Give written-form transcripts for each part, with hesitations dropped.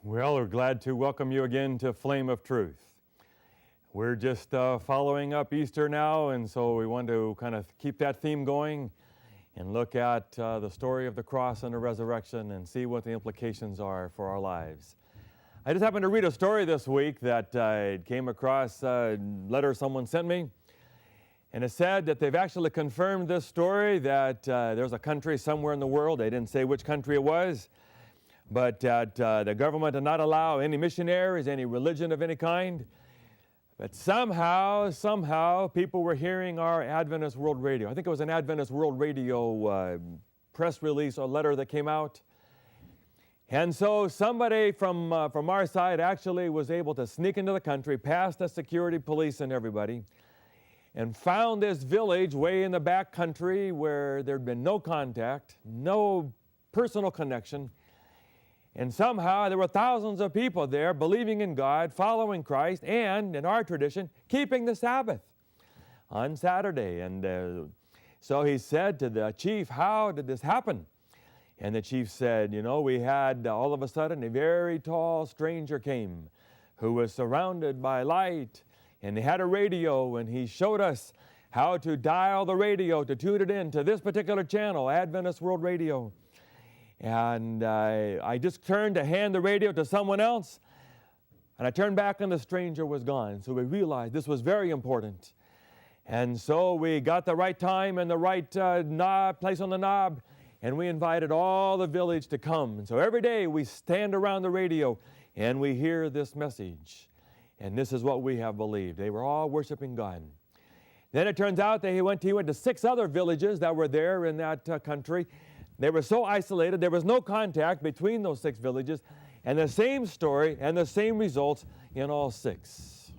Well, we're glad to welcome you again to Flame of Truth. We're just following up Easter now, and so we want to kind of keep that theme going and look at the story of the cross and the resurrection and see what the implications are for our lives. I just happened to read a story this week that I came across, a letter someone sent me, and it said that they've actually confirmed this story, that there's a country somewhere in the world, they didn't say which country it was, but that the government did not allow any missionaries, any religion of any kind. But somehow, people were hearing our Adventist World Radio. I think it was an Adventist World Radio press release or letter that came out. And so somebody from our side actually was able to sneak into the country, past the security police and everybody, and found this village way in the back country where there'd been no contact, no personal connection. And somehow there were thousands of people there believing in God, following Christ, and, in our tradition, keeping the Sabbath on Saturday. And so he said to the chief, "How did this happen?" And the chief said, "You know, we had all of a sudden a very tall stranger came who was surrounded by light, and he had a radio, and he showed us how to dial the radio to tune it in to this particular channel, Adventist World Radio. And I just turned to hand the radio to someone else, and I turned back and the stranger was gone." So we realized this was very important. And so we got the right time and the right place on the knob, and we invited all the village to come. And so every day we stand around the radio and we hear this message. And this is what we have believed. They were all worshiping God. Then it turns out that he went to 6 other villages that were there in that country. They were so isolated, there was no contact between those 6 villages, and the same story and the same results in all 6.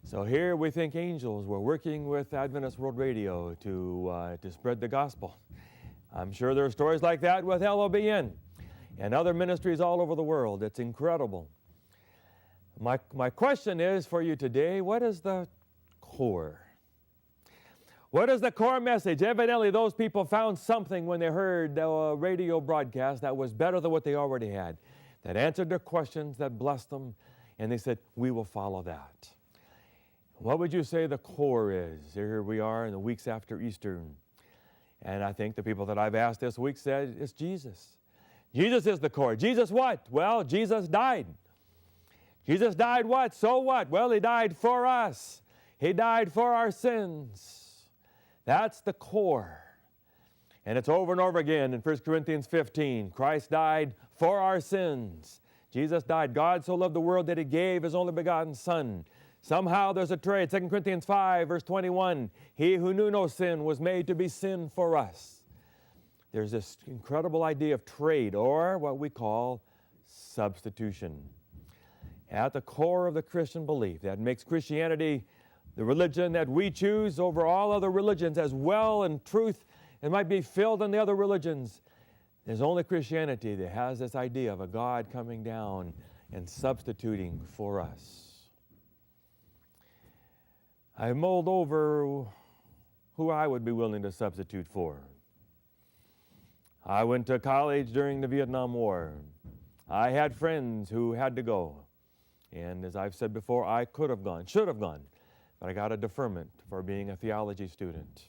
So here we think angels were working with Adventist World Radio to spread the gospel. I'm sure there are stories like that with LLBN and other ministries all over the world. It's incredible. My question is for you today, what is the core? What is the core message? Evidently, those people found something when they heard the radio broadcast that was better than what they already had, that answered their questions, that blessed them, and they said, "We will follow that." What would you say the core is? Here we are in the weeks after Easter, and I think the people that I've asked this week said it's Jesus. Jesus is the core. Jesus what? Well, Jesus died. Jesus died what? So what? Well, he died for us. He died for our sins. That's the core. And it's over and over again in 1 Corinthians 15. Christ died for our sins. Jesus died. God so loved the world that he gave his only begotten Son. Somehow there's a trade. 2 Corinthians 5, verse 21. He who knew no sin was made to be sin for us. There's this incredible idea of trade, or what we call substitution. At the core of the Christian belief that makes Christianity the religion that we choose over all other religions, as well in truth it might be filled in the other religions. There's only Christianity that has this idea of a God coming down and substituting for us. I mulled over who I would be willing to substitute for. I went to college during the Vietnam War. I had friends who had to go. And as I've said before, I could have gone, should have gone. But I got a deferment for being a theology student.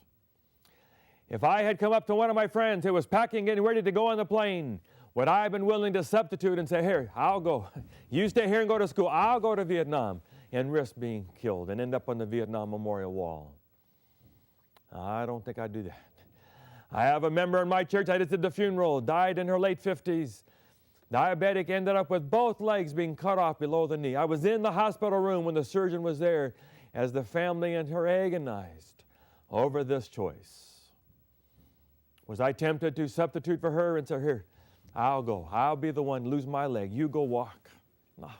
If I had come up to one of my friends who was packing, getting ready to go on the plane, would I have been willing to substitute and say, "Here, I'll go. You stay here and go to school. I'll go to Vietnam," and risk being killed and end up on the Vietnam Memorial Wall? I don't think I'd do that. I have a member in my church, I just did the funeral, died in her late 50s. Diabetic, ended up with both legs being cut off below the knee. I was in the hospital room when the surgeon was there, as the family and her agonized over this choice. Was I tempted to substitute for her and say, "Here, I'll go. I'll be the one, lose my leg. You go walk"? No.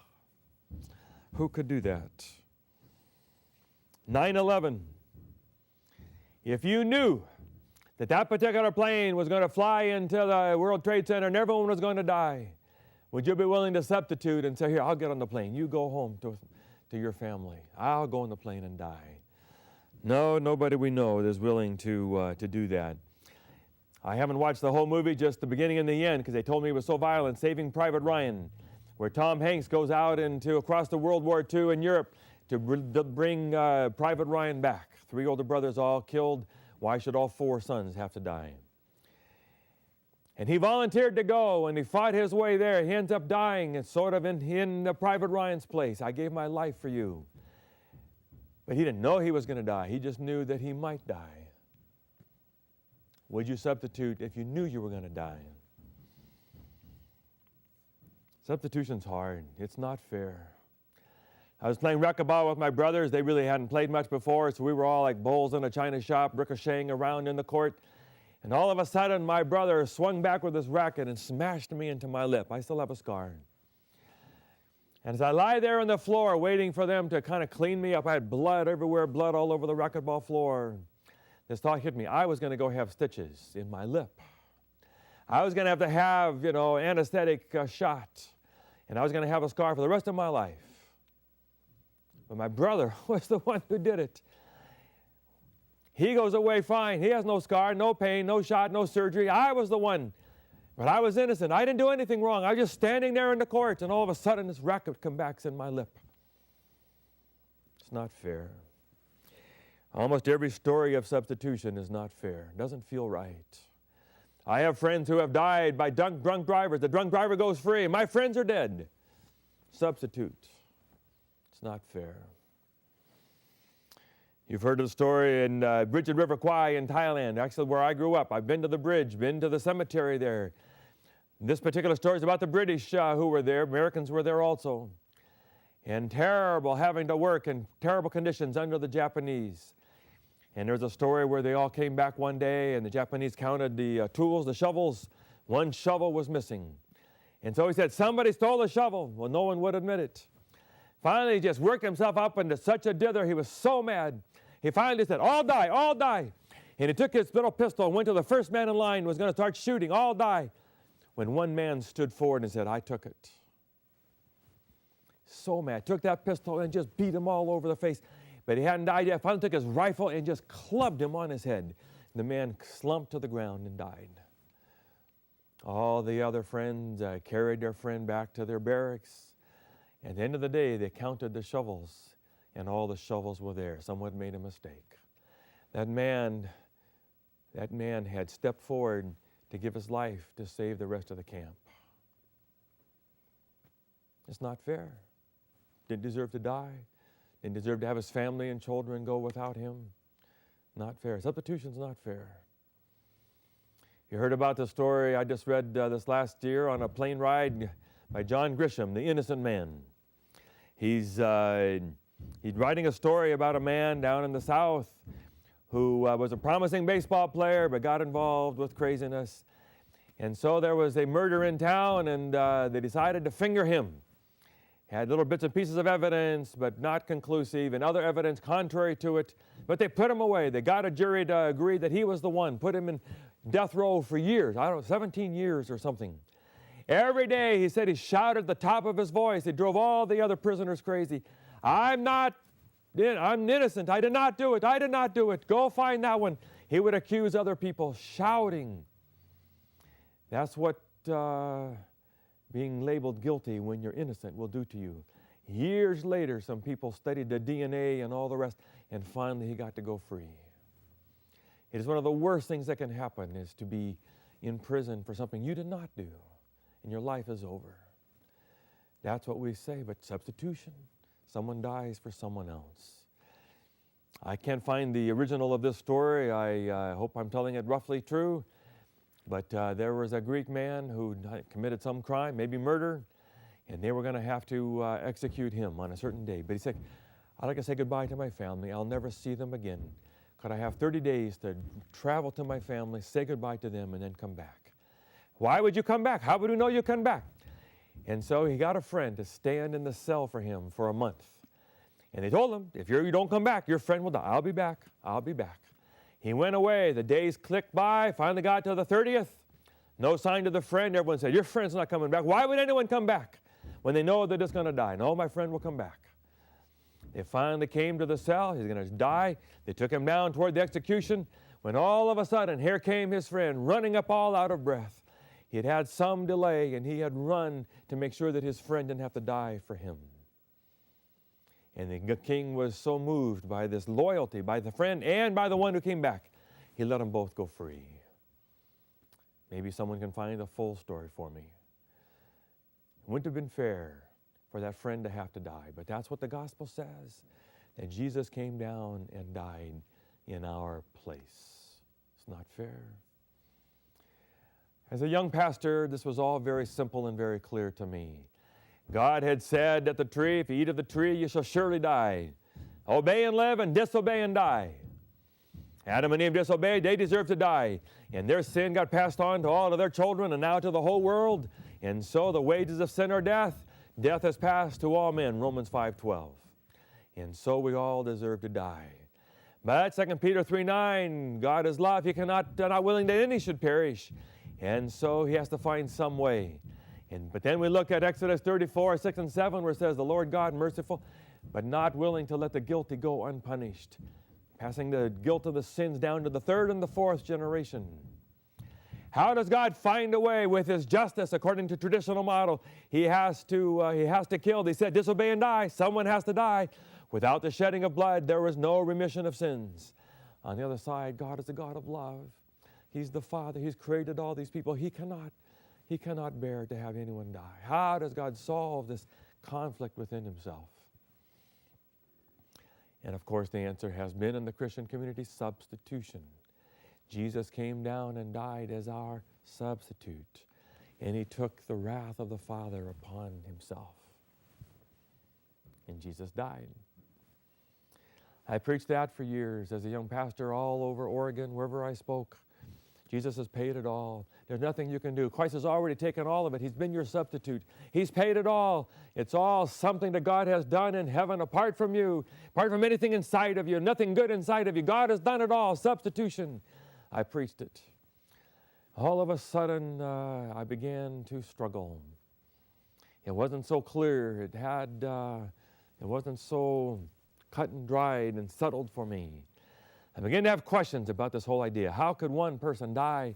Who could do that? 9/11. If you knew that that particular plane was going to fly into the World Trade Center and everyone was going to die, would you be willing to substitute and say, "Here, I'll get on the plane. You go home to your family. I'll go on the plane and die"? No, nobody we know is willing to do that. I haven't watched the whole movie, just the beginning and the end, because they told me it was so violent. Saving Private Ryan. where Tom Hanks goes out across the World War II in Europe to bring Private Ryan back. 3 older brothers all killed. Why should all 4 sons have to die? And he volunteered to go, and he fought his way there. He ends up dying, and sort of in Private Ryan's place. I gave my life for you. But he didn't know he was going to die. He just knew that he might die. Would you substitute if you knew you were going to die? Substitution's hard. It's not fair. I was playing racquetball with my brothers. They really hadn't played much before, so we were all like bulls in a china shop, ricocheting around in the court. And all of a sudden, my brother swung back with his racket and smashed me into my lip. I still have a scar. And as I lie there on the floor waiting for them to kind of clean me up, I had blood everywhere, blood all over the racquetball floor. This thought hit me. I was going to go have stitches in my lip. I was going to have, anesthetic shot. And I was going to have a scar for the rest of my life. But my brother was the one who did it. He goes away fine. He has no scar, no pain, no shot, no surgery. I was the one. But I was innocent. I didn't do anything wrong. I was just standing there in the court, and all of a sudden this racket comes back in my lip. It's not fair. Almost every story of substitution is not fair. It doesn't feel right. I have friends who have died by drunk drivers. The drunk driver goes free. My friends are dead. Substitute. It's not fair. You've heard of the story in Bridget River Kwai in Thailand, actually where I grew up. I've been to the bridge, been to the cemetery there. This particular story is about the British who were there. Americans were there also. And terrible having to work in terrible conditions under the Japanese. And there's a story where they all came back one day and the Japanese counted the tools, the shovels. One shovel was missing. And so he said, somebody stole the shovel. Well, no one would admit it. Finally, he just worked himself up into such a dither. He was so mad. He finally said, all die, all die. And he took his little pistol and went to the first man in line, was going to start shooting, all die. When one man stood forward and said, I took it. So mad. Took that pistol and just beat him all over the face. But he hadn't died yet. Finally took his rifle and just clubbed him on his head. The man slumped to the ground and died. All the other friends carried their friend back to their barracks. At the end of the day, they counted the shovels, and all the shovels were there. Someone made a mistake. That man had stepped forward to give his life to save the rest of the camp. It's not fair. Didn't deserve to die. Didn't deserve to have his family and children go without him. Not fair. Substitution's not fair. You heard about the story I just read this last year on a plane ride by John Grisham, the innocent man. He's writing a story about a man down in the South who was a promising baseball player but got involved with craziness. And so there was a murder in town, and they decided to finger him. Had little bits and pieces of evidence, but not conclusive, and other evidence contrary to it. But they put him away. They got a jury to agree that he was the one. Put him in death row for years. 17 years or something. Every day, he said, he shouted at the top of his voice. He drove all the other prisoners crazy. I'm innocent. I did not do it. I did not do it. Go find that one. He would accuse other people, shouting. That's what being labeled guilty when you're innocent will do to you. Years later, some people studied the DNA and all the rest, and finally he got to go free. It is one of the worst things that can happen is to be in prison for something you did not do. And your life is over. That's what we say, but substitution. Someone dies for someone else. I can't find the original of this story. I hope I'm telling it roughly true. But there was a Greek man who committed some crime, maybe murder, and they were going to have to execute him on a certain day. But he said, I'd like to say goodbye to my family. I'll never see them again. Could I have 30 days to travel to my family, say goodbye to them, and then come back? Why would you come back? How would you know you come back? And so he got a friend to stand in the cell for him for a month. And they told him, if you don't come back, your friend will die. I'll be back. I'll be back. He went away. The days clicked by. Finally got to the 30th. No sign of the friend. Everyone said, your friend's not coming back. Why would anyone come back when they know they're just going to die? No, my friend will come back. They finally came to the cell. He's going to die. They took him down toward the execution when all of a sudden, here came his friend running up all out of breath. He had had some delay, and he had run to make sure that his friend didn't have to die for him. And the king was so moved by this loyalty, by the friend and by the one who came back, he let them both go free. Maybe someone can find the full story for me. It wouldn't have been fair for that friend to have to die, but that's what the gospel says, that Jesus came down and died in our place. It's not fair. As a young pastor, this was all very simple and very clear to me. God had said that the tree, if you eat of the tree, you shall surely die. Obey and live, and disobey and die. Adam and Eve disobeyed, they deserved to die. And their sin got passed on to all of their children and now to the whole world. And so the wages of sin are death. Death has passed to all men, Romans 5:12. And so we all deserve to die. But 2 Peter 3:9, God is love. He not willing that any should perish. And so he has to find some way. But then we look at Exodus 34:6 and 7, where it says, the Lord God merciful, but not willing to let the guilty go unpunished, passing the guilt of the sins down to the third and the fourth generation. How does God find a way with his justice according to traditional model? He has to kill. He said, disobey and die. Someone has to die. Without the shedding of blood, there is no remission of sins. On the other side, God is a God of love. He's the Father. He's created all these people. He cannot bear to have anyone die. How does God solve this conflict within himself? And of course, the answer has been in the Christian community, substitution. Jesus came down and died as our substitute, and he took the wrath of the Father upon himself. And Jesus died. I preached that for years as a young pastor all over Oregon, wherever I spoke. Jesus has paid it all. There's nothing you can do. Christ has already taken all of it. He's been your substitute. He's paid it all. It's all something that God has done in heaven apart from you, apart from anything inside of you, nothing good inside of you. God has done it all. Substitution. I preached it. All of a sudden, I began to struggle. It wasn't so clear. It wasn't so cut and dried and settled for me. I began to have questions about this whole idea. How could one person die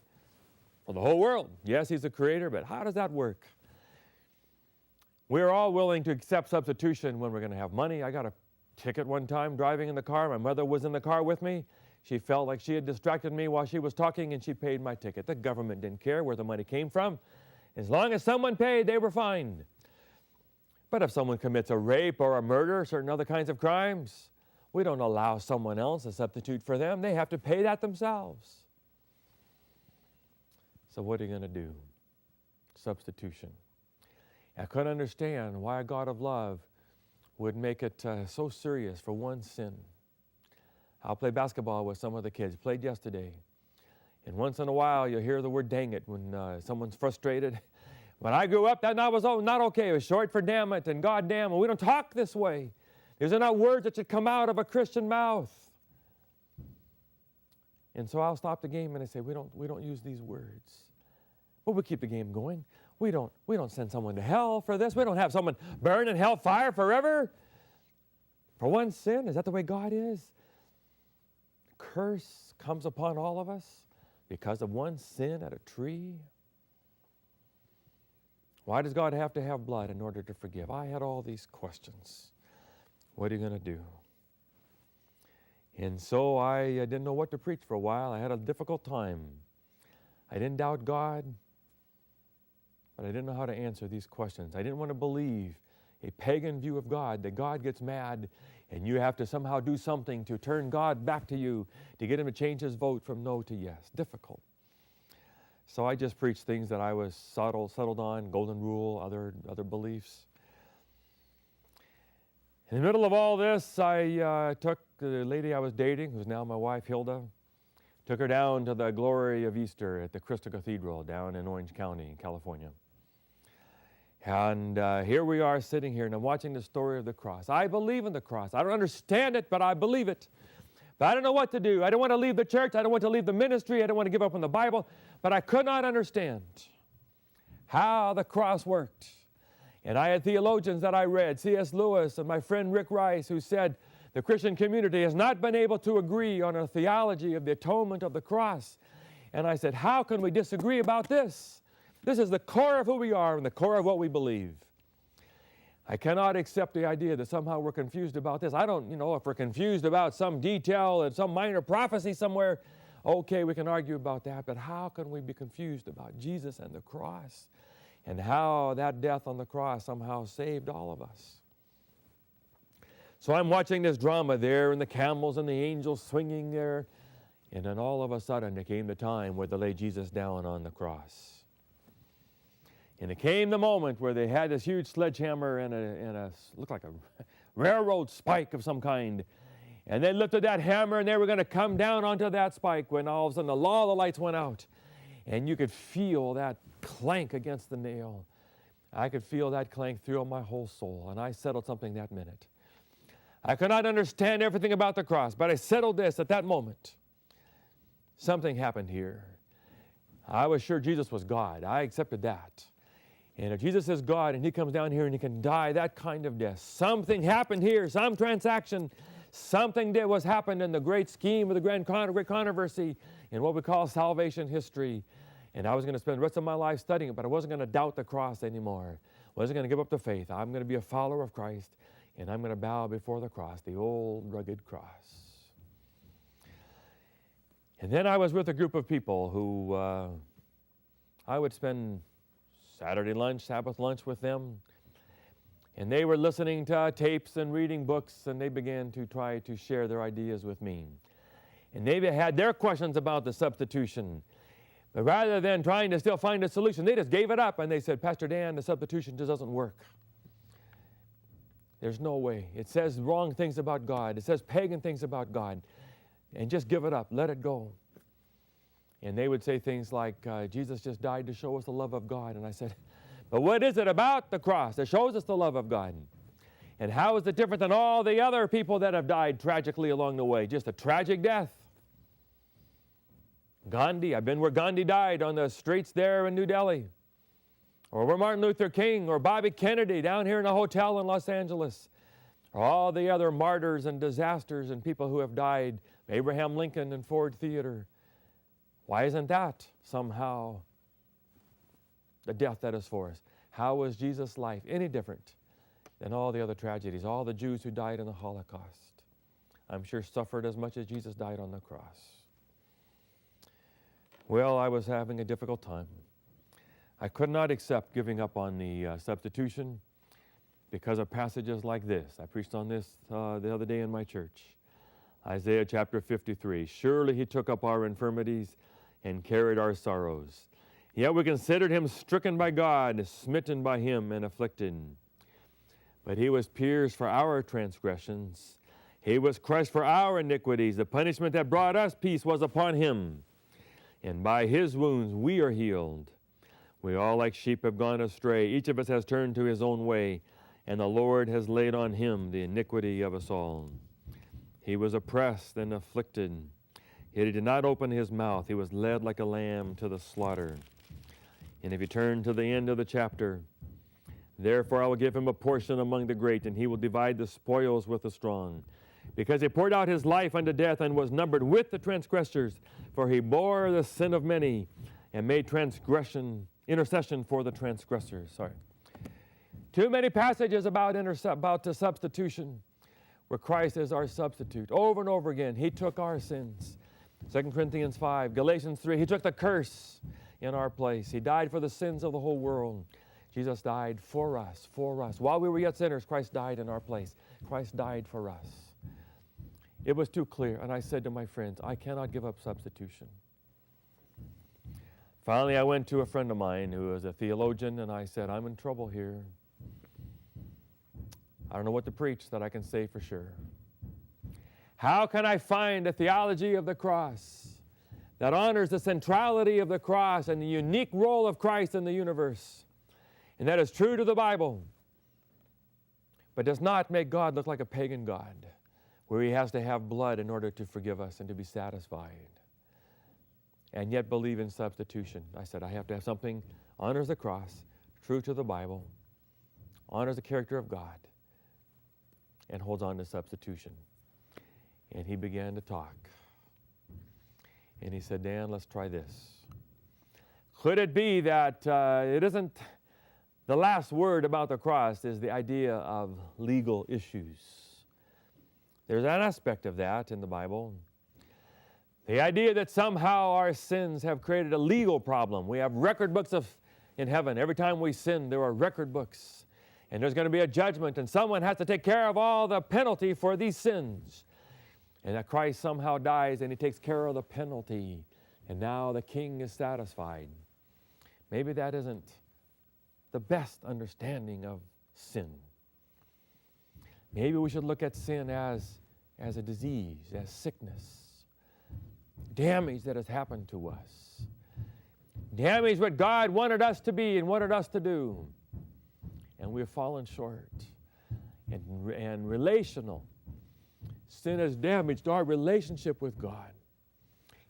for the whole world? Yes, he's the creator, but how does that work? We're all willing to accept substitution when we're going to have money. I got a ticket one time driving in the car. My mother was in the car with me. She felt like she had distracted me while she was talking, and she paid my ticket. The government didn't care where the money came from. As long as someone paid, they were fine. But if someone commits a rape or a murder, certain other kinds of crimes, we don't allow someone else to substitute for them. They have to pay that themselves. So what are you going to do? Substitution. I couldn't understand why a God of love would make it so serious for one sin. I'll play basketball with some of the kids. Played yesterday. And once in a while, you'll hear the word dang it when someone's frustrated. When I grew up, that was not okay. It was short for damn it and God damn it. We don't talk this way. These are not words that should come out of a Christian mouth. And so I'll stop the game and I say, we don't use these words. But we keep the game going. We don't send someone to hell for this. We don't have someone burn in hell fire forever for one sin. Is that the way God is? Curse comes upon all of us because of one sin at a tree. Why does God have to have blood in order to forgive? I had all these questions. What are you going to do? And so I didn't know what to preach for a while. I had a difficult time. I didn't doubt God, but I didn't know how to answer these questions. I didn't want to believe a pagan view of God, that God gets mad and you have to somehow do something to turn God back to you to get him to change his vote from no to yes. Difficult. So I just preached things that I was settled on, golden rule, other beliefs. In the middle of all this, I took the lady I was dating, who's now my wife, Hilda, took her down to the glory of Easter at the Crystal Cathedral down in Orange County, California. And here we are sitting here, and I'm watching the story of the cross. I believe in the cross. I don't understand it, but I believe it. But I don't know what to do. I don't want to leave the church. I don't want to leave the ministry. I don't want to give up on the Bible. But I could not understand how the cross worked. And I had theologians that I read, C.S. Lewis and my friend Rick Rice, who said the Christian community has not been able to agree on a theology of the atonement of the cross. And I said, how can we disagree about this? This is the core of who we are and the core of what we believe. I cannot accept the idea that somehow we're confused about this. I don't, if we're confused about some detail and some minor prophecy somewhere, okay, we can argue about that, but how can we be confused about Jesus and the cross and how that death on the cross somehow saved all of us? So I'm watching this drama there and the camels and the angels swinging there, and then all of a sudden there came the time where they laid Jesus down on the cross. And it came the moment where they had this huge sledgehammer and a looked like a railroad spike of some kind. And they lifted that hammer and they were going to come down onto that spike when all of a sudden the lights went out. And you could feel that clank against the nail. I could feel that clank through my whole soul. And I settled something that minute. I could not understand everything about the cross, but I settled this at that moment. Something happened here. I was sure Jesus was God. I accepted that. And if Jesus is God and he comes down here and he can die that kind of death, something happened here, some transaction, something that was happened in the great scheme of the great controversy in what we call salvation history. And I was going to spend the rest of my life studying it, but I wasn't going to doubt the cross anymore. I wasn't going to give up the faith. I'm going to be a follower of Christ, and I'm going to bow before the cross, the old rugged cross. And then I was with a group of people who I would spend Saturday lunch, Sabbath lunch with them. And they were listening to tapes and reading books, and they began to try to share their ideas with me. And they had their questions about the substitution. But rather than trying to still find a solution, they just gave it up, and they said, Pastor Dan, the substitution just doesn't work. There's no way. It says wrong things about God. It says pagan things about God. And just give it up. Let it go. And they would say things like, Jesus just died to show us the love of God. And I said, but what is it about the cross that shows us the love of God? And how is it different than all the other people that have died tragically along the way? Just a tragic death. Gandhi, I've been where Gandhi died on the streets there in New Delhi. Or where Martin Luther King or Bobby Kennedy down here in a hotel in Los Angeles. Or all the other martyrs and disasters and people who have died. Abraham Lincoln and Ford Theater. Why isn't that somehow the death that is for us? How was Jesus' life any different than all the other tragedies? All the Jews who died in the Holocaust, I'm sure suffered as much as Jesus died on the cross. Well, I was having a difficult time. I could not accept giving up on the substitution because of passages like this. I preached on this the other day in my church. Isaiah chapter 53, surely he took up our infirmities and carried our sorrows. Yet we considered him stricken by God, smitten by him and afflicted. But he was pierced for our transgressions. He was crushed for our iniquities. The punishment that brought us peace was upon him. And by his wounds we are healed. We all like sheep have gone astray. Each of us has turned to his own way, and the Lord has laid on him the iniquity of us all. He was oppressed and afflicted, yet he did not open his mouth. He was led like a lamb to the slaughter. And if you turn to the end of the chapter, therefore I will give him a portion among the great, and he will divide the spoils with the strong. Because he poured out his life unto death and was numbered with the transgressors, for he bore the sin of many and made intercession for the transgressors. Too many passages about the substitution, where Christ is our substitute. Over and over again, he took our sins. 2 Corinthians 5, Galatians 3, he took the curse in our place. He died for the sins of the whole world. Jesus died for us. While we were yet sinners, Christ died in our place. Christ died for us. It was too clear, and I said to my friends, I cannot give up substitution. Finally, I went to a friend of mine who was a theologian, and I said, I'm in trouble here. I don't know what to preach that I can say for sure. How can I find a theology of the cross that honors the centrality of the cross and the unique role of Christ in the universe, and that is true to the Bible, but does not make God look like a pagan God, where he has to have blood in order to forgive us and to be satisfied, and yet believe in substitution? I said, I have to have something honors the cross, true to the Bible, honors the character of God, and holds on to substitution. And he began to talk. And he said, Dan, let's try this. Could it be that it isn't the last word about the cross is the idea of legal issues? There's an aspect of that in the Bible. The idea that somehow our sins have created a legal problem. We have record books in heaven. Every time we sin, there are record books. And there's going to be a judgment, and someone has to take care of all the penalty for these sins. And that Christ somehow dies, and he takes care of the penalty. And now the king is satisfied. Maybe that isn't the best understanding of sin. Maybe we should look at sin as a disease, as sickness, damage that has happened to us, damage what God wanted us to be and wanted us to do, and we've fallen short. And relational sin has damaged our relationship with God,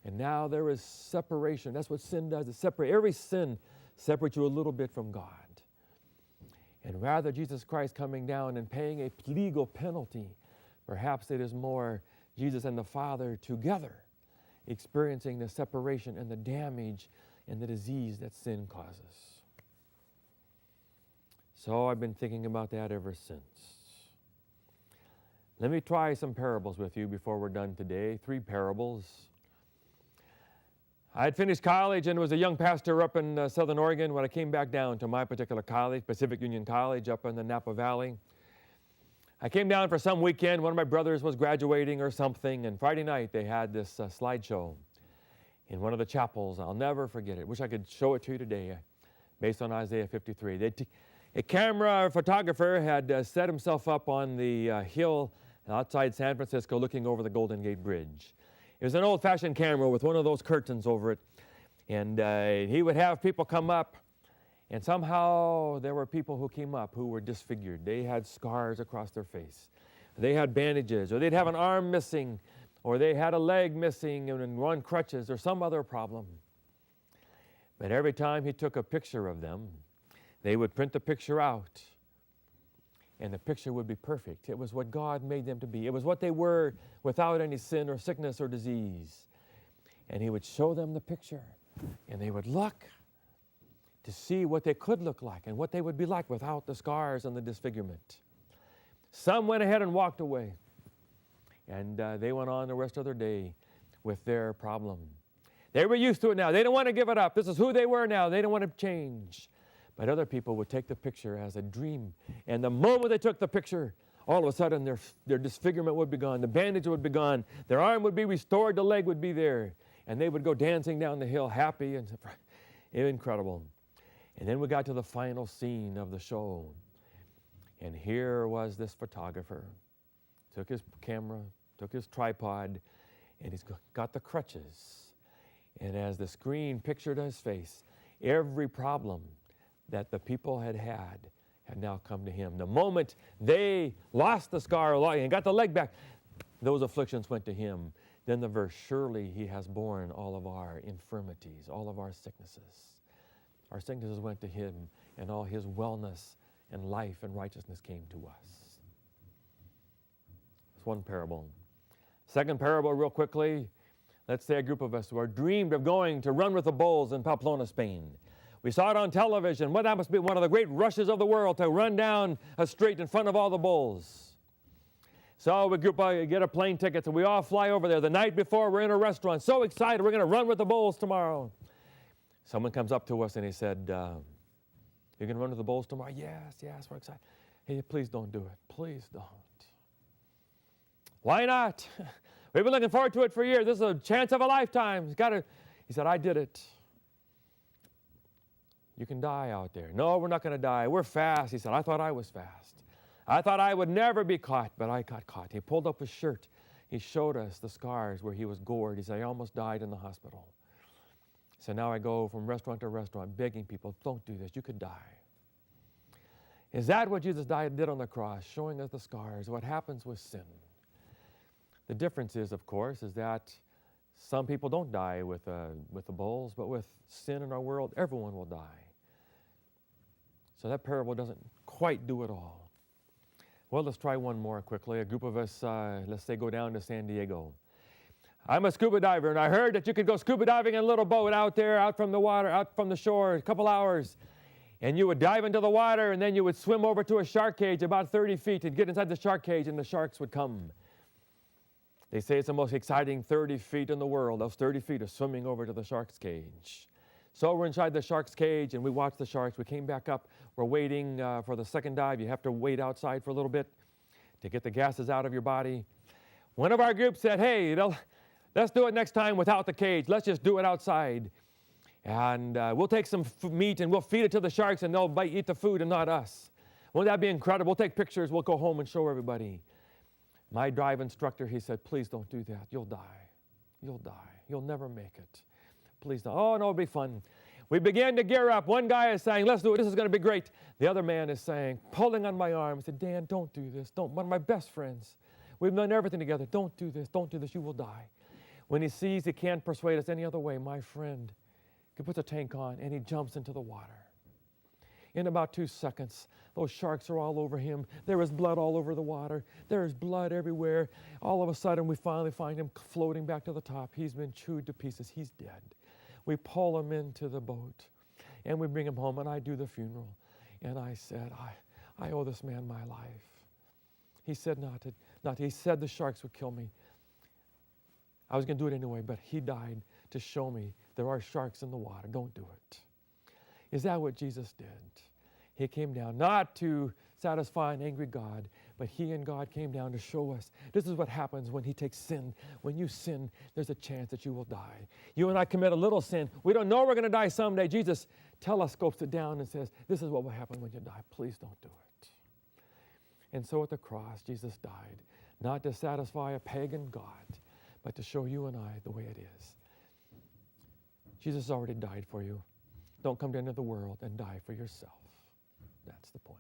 and now there is separation. That's what sin does. It separates. Every sin separates you a little bit from God. And rather Jesus Christ coming down and paying a legal penalty, perhaps it is more Jesus and the Father together experiencing the separation and the damage and the disease that sin causes. So I've been thinking about that ever since. Let me try some parables with you before we're done today. 3 parables. I had finished college and was a young pastor up in Southern Oregon when I came back down to my particular college, Pacific Union College, up in the Napa Valley. I came down for some weekend. One of my brothers was graduating or something, and Friday night they had this slideshow in one of the chapels. I'll never forget it. Wish I could show it to you today, based on Isaiah 53. A camera photographer had set himself up on the hill outside San Francisco looking over the Golden Gate Bridge. It was an old-fashioned camera with one of those curtains over it, and he would have people come up, and somehow there were people who came up who were disfigured. They had scars across their face. They had bandages, or they'd have an arm missing, or they had a leg missing and were on crutches, or some other problem. But every time he took a picture of them, they would print the picture out, and the picture would be perfect. It was what God made them to be. It was what they were without any sin or sickness or disease. And he would show them the picture, and they would look to see what they could look like and what they would be like without the scars and the disfigurement. Some went ahead and walked away, and they went on the rest of their day with their problem. They were used to it now. They didn't want to give it up. This is who they were now. They didn't want to change. But other people would take the picture as a dream. And the moment they took the picture, all of a sudden their disfigurement would be gone. The bandage would be gone. Their arm would be restored. The leg would be there. And they would go dancing down the hill happy and incredible. And then we got to the final scene of the show. And here was this photographer. Took his camera, took his tripod, and he's got the crutches. And as the screen pictured his face, every problem that the people had now come to him. The moment they lost the scar and got the leg back, those afflictions went to him. Then the verse, surely he has borne all of our infirmities, all of our sicknesses. Our sicknesses went to him, and all his wellness and life and righteousness came to us. That's one parable. Second parable, real quickly. Let's say a group of us who are dreamed of going to run with the bulls in Pamplona, Spain. We saw it on television. Well, that must be one of the great rushes of the world to run down a street in front of all the bulls. So we get a plane ticket, and we all fly over there. The night before, we're in a restaurant. So excited, we're going to run with the bulls tomorrow. Someone comes up to us, and he said, you're going to run with the bulls tomorrow? Yes, we're excited. Hey, please don't do it. Please don't. Why not? We've been looking forward to it for years. This is a chance of a lifetime. He said, I did it. You can die out there. No, we're not going to die. We're fast. He said, I thought I was fast. I thought I would never be caught, but I got caught. He pulled up his shirt. He showed us the scars where he was gored. He said, I almost died in the hospital. So now I go from restaurant to restaurant begging people, don't do this. You could die. Is that what Jesus did on the cross, showing us the scars, what happens with sin? The difference is, of course, is that some people don't die with the bulls, but with sin in our world, everyone will die. So that parable doesn't quite do it all. Well, let's try one more quickly. A group of us, let's say, go down to San Diego. I'm a scuba diver, and I heard that you could go scuba diving in a little boat out there, out from the water, out from the shore, a couple hours. And you would dive into the water, and then you would swim over to a shark cage about 30 feet and get inside the shark cage, and the sharks would come. They say it's the most exciting 30 feet in the world. Those 30 feet of swimming over to the shark's cage. So we're inside the shark's cage, and we watched the sharks. We came back up. We're waiting for the second dive. You have to wait outside for a little bit to get the gases out of your body. One of our group said, hey, let's do it next time without the cage. Let's just do it outside. And we'll take some meat and we'll feed it to the sharks and they'll eat the food and not us. Won't that be incredible? We'll take pictures. We'll go home and show everybody. My dive instructor, he said, please don't do that. You'll die. You'll die. You'll never make it. Please don't. Oh, no, it'll be fun. We began to gear up. One guy is saying, let's do it. This is going to be great. The other man is saying, pulling on my arm. He said, Dan, don't do this. Don't. One of my best friends. We've done everything together. Don't do this. Don't do this. You will die. When he sees he can't persuade us any other way, my friend, he puts a tank on and he jumps into the water. In about 2 seconds, those sharks are all over him. There is blood all over the water. There is blood everywhere. All of a sudden, we finally find him floating back to the top. He's been chewed to pieces. He's dead. We pull him into the boat and we bring him home, and I do the funeral. And I said, I owe this man my life. He said not to. He said the sharks would kill me. I was going to do it anyway, but he died to show me there are sharks in the water. Don't do it. Is that what Jesus did? He came down not to satisfy an angry God, but he and God came down to show us this is what happens when he takes sin. When you sin, there's a chance that you will die. You and I commit a little sin. We don't know we're going to die someday. Jesus telescopes it down and says, this is what will happen when you die. Please don't do it. And so at the cross, Jesus died, not to satisfy a pagan God, but to show you and I the way it is. Jesus already died for you. Don't come into the world and die for yourself. That's the point.